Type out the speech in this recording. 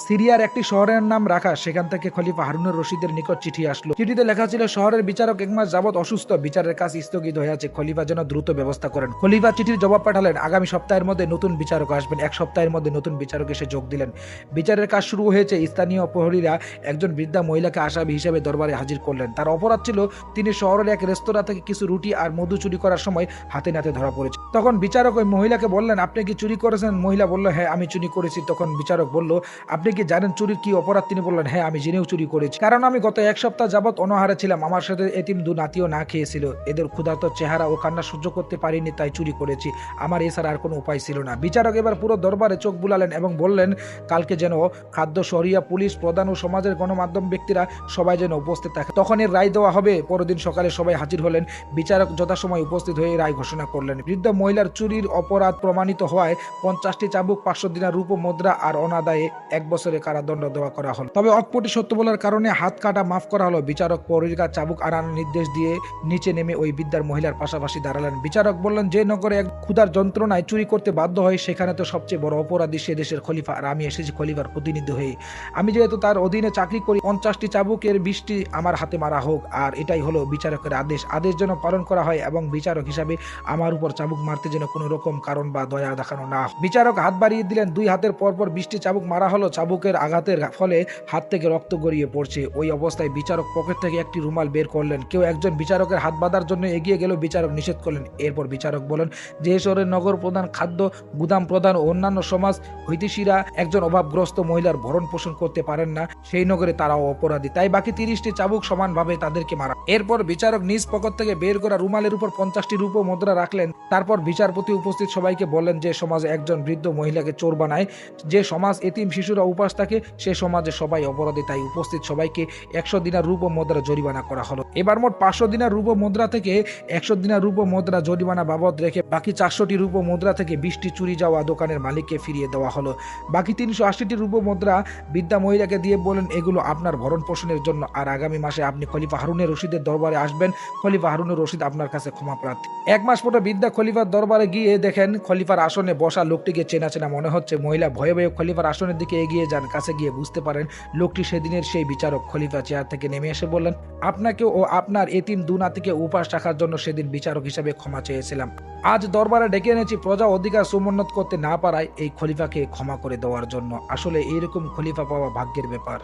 সিরিয়ার একটি শহরের নাম রাখা, সেখান থেকে খলিফা হারুনুর রশিদের নিকট চিঠি আসলো। চিঠিতে লেখা ছিল, শহরের বিচারক 1 মাস যাবৎ অসুস্থ, বিচারের কাজ স্থগিত হয়ে আছে, খলিফা যেন দ্রুত ব্যবস্থা করেন। খলিফা চিঠির জবাব পাঠালেন, আগামী সপ্তাহের মধ্যে নতুন বিচারক আসবেন। 1 সপ্তাহের মধ্যে নতুন বিচারক এসে যোগ দিলেন। বিচারের কাজ শুরু হয়েছে। স্থানীয় প্রহরীরা একজন বৃদ্ধা মহিলাকে আসামি হিসেবে দরবারে হাজির করলেন। তার অপরাধ ছিল, তিনি শহরের এক রেস্তোরাঁ থেকে কিছু রুটি আর মধু চুরি করার সময় হাতে নাতে ধরা পড়েছে। তখন বিচারক ওই মহিলাকে বললেন, আপনি কি চুরি করেছেন? মহিলা বলল, হ্যাঁ আমি চুরি করেছি। তখন বিচারক বলল, আপনি কি জানেন চুরির কি অপরাধ? তিনি বললেন, হ্যাঁ আমি জেনেও চুরি করেছি, কারণ আমি গত 1 সপ্তাহ যাবৎ অনাহারে ছিলাম। আমার সাথে এতিম 2 নাতিও না খেয়েছিল। এদের ক্ষুধার্ত চেহারা ও কান্না সহ্য করতে পারিনি, তাই চুরি করেছি। আমার এছাড়া আর কোনো উপায় ছিল না। বিচারক এবার পুরো দরবারে চোখ বুলালেন এবং বললেন, কালকে যেন খাদ্য, শরিয়া, পুলিশ, প্রধান ও সমাজের গণমাধ্যম ব্যক্তিরা সবাই যেন উপস্থিত থাকে। তখন এর রায় দেওয়া হবে। পরদিন সকালে সবাই হাজির হলেন। বিচারক যথাসময় উপস্থিত হয়ে রায় ঘোষণা করলেন। বৃদ্ধ মহিলার চুরির অপরাধ প্রমাণিত হওয়ায় 50টি চাবুক, 500 দিনার রূপ মুদ্রা আর অনাদায়ে 1 বছরের কারাদণ্ড দেওয়া করা হলো। তবে অকপটে সত্য বলার কারণে হাত কাটা মাফ করা হলো। বিচারক পরিকা চাবুক আনানোর নির্দেশ দিয়ে নিচে নেমে ওই বৃদ্ধার মহিলার পাশাপাশি দাঁড়ালেন। বিচারক বললেন, যে নগরে এক ক্ষুধার যন্ত্রণায় চুরি করতে বাধ্য হয়, সেখানে তো সবচেয়ে বড় অপরাধী সে দেশের খলিফা, আর আমি এসেছি খলিফার প্রতিনিধি হয়ে। আমি যেহেতু তার অধীনে চাকরি করি, 50টি চাবুকের 20টি আমার হাতে মারা হোক, আর এটাই হলো বিচারকের আদেশ। আদেশ যেন পালন করা হয় এবং বিচারক হিসাবে আমার উপর চাবুক মারতে যেন কোনো রকম কারণ বা দয়া দেখানো না। বিচারক হাত বাড়িয়ে দিলেন। 2 হাতের পরপর 20টি চাবুক মারা হলো। চাবুকের আঘাতের ফলে হাত থেকে রক্ত গড়িয়ে পড়ছে। ওই অবস্থায় বিচারক পকেট থেকে একটি রুমাল বের করলেন। কেউ একজন বিচারকের হাত বাঁধার জন্য এগিয়ে গেল। বিচারক নিষেধ করলেন। এরপর বিচারক বলেন, যে শহরের নগর প্রধান, খাদ্য গুদাম প্রধান ও অন্যান্য সমাজ হৈতিসীরা একজন অভাবগ্রস্ত মহিলার ভরণ পোষণ করতে পারেন না, সেই নগরে তারাও অপরাধী, তাই বাকি 30টি চাবুক সমানভাবে তাদেরকে মারা। এরপর বিচারক নিজ পকেট থেকে বের করা রুমালের উপর 50টি রূপ মুদ্রা রাখলেন। তারপর বিচারপতি উপস্থিত সবাইকে বললেন, যে সমাজে একজন বৃদ্ধ মহিলাকে চোর বানায়, যে সমাজ এতিম শিশুরা উপাস থাকে, সে সমাজে সবাই অপরাধী, তাই উপস্থিত সবাইকে 100 দিনার রূপ মুদ্রা জরিমানা করা হলো। এবার মোট 500 দিনার রূপ মুদ্রা থেকে 100 দিনার রূপ মুদ্রা জরিমানা বাবদ রেখে বাকি 400টি রূপ মুদ্রা থেকে 20টি চুরি যাওয়া দোকানের মালিককে ফিরিয়ে দেওয়া হলো। বাকি 380টি রূপ মুদ্রা বৃদ্ধা মহিলাকে দিয়ে বলেন, এগুলো আপনার ভরণ পোষণের জন্য, আর আগামী মাসে আপনি খলিফা হারুনের রশিদের দরবারে আসবেন। খলিফা হারুনের রশিদ আপনার কাছে ক্ষমা প্রার্থী। 1 মাস পরে বৃদ্ধা খলিফার দরবারে গিয়ে দেখেন খলিফার আসনে বসা লোকটিকে চেনা চেনা মনে হচ্ছে। মহিলা ভয়ে ভয়ে খলিফার আসনের দিকে এগিয়ে যান। কাছে গিয়ে বুঝতে পারেন লোকটি সেদিনের সেই বিচারক। খলিফা চেয়ার থেকে নেমে এসে বললেন, আপনাকে ও আপনার এতিম 2 নাতিকে উপাস রাখার জন্য সেদিন বিচারক হিসেবে ক্ষমা চেয়েছিলাম। আজ দরবারে ডেকে এনেছি প্রজা অধিকার সমুন্নত করতে না পারায় এই খলিফাকে ক্ষমা করে দেওয়ার জন্য। আসলে এইরকম খলিফা পাওয়া ভাগ্যের ব্যাপার।